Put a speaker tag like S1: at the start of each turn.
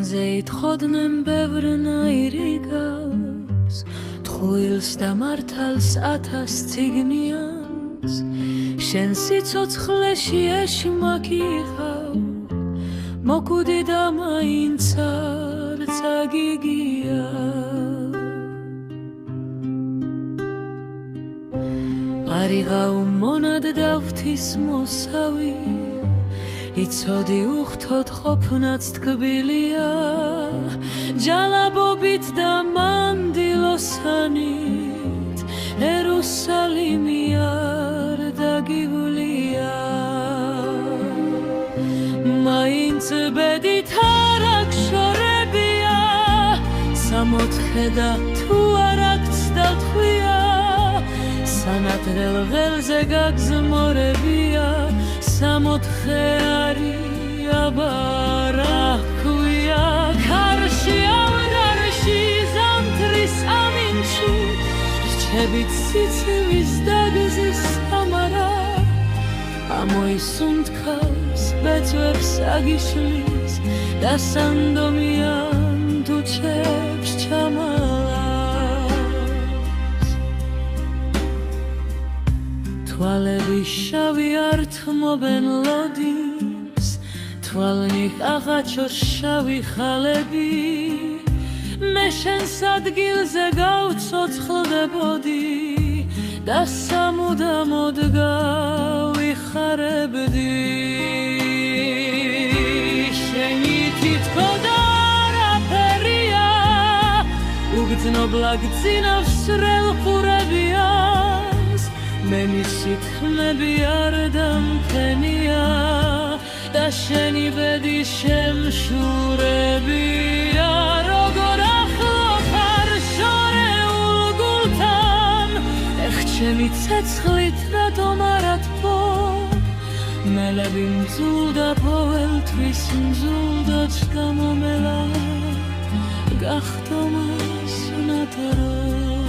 S1: მანზე ითხოვდნენ ბევრნაირი გავს ტყუილს და მართალს 1000 ციგნიანს შენ სიცოცხლეში ეშმაკიღავ მოკვდი და მაინც არ წაგიგია არიღავ მონად და ღვთისმოსავი იცოდი უხთოდ ყოფნაც თკბილია ჯალაბობით და მანდილოსანით ერუსალიმი არ დაგივლია მაინც ბედით არ აგშორებია სამოთხე და თუ არ აქცდა თხვია სანადრელ ველზე გაგზმორებია სამოთხე არის აბარა ქვია ქარში ავდარში ზამთრის ამინჩი რჩებით სიცივის დაგზის სამარა ამოისუნთქავს ბეწვებს აგიშლის და სანდომიან თუჩებს ჩამალავს თვალები შავი არ თმობენ ლოდინს თვალნი აღაჩოს შავი ხალები მე შენს ადგილზე გავცოცხლდებოდი და სამუდამოდ გავიხარებდი შენი თითქოდა არაფერია უგრძნობლა გძინავს სრელყურებიანს მე მისი თქმები არ დამფენია და შენი ბედი შემშურებია როგორ ახლო ხარ შორეულ გულთან ეხ ჩემი ცეცხლით რატომ არ ათბო მელები მძულდა ყოველთვის მძულდა ჩგამომელა გახდომას ნატარო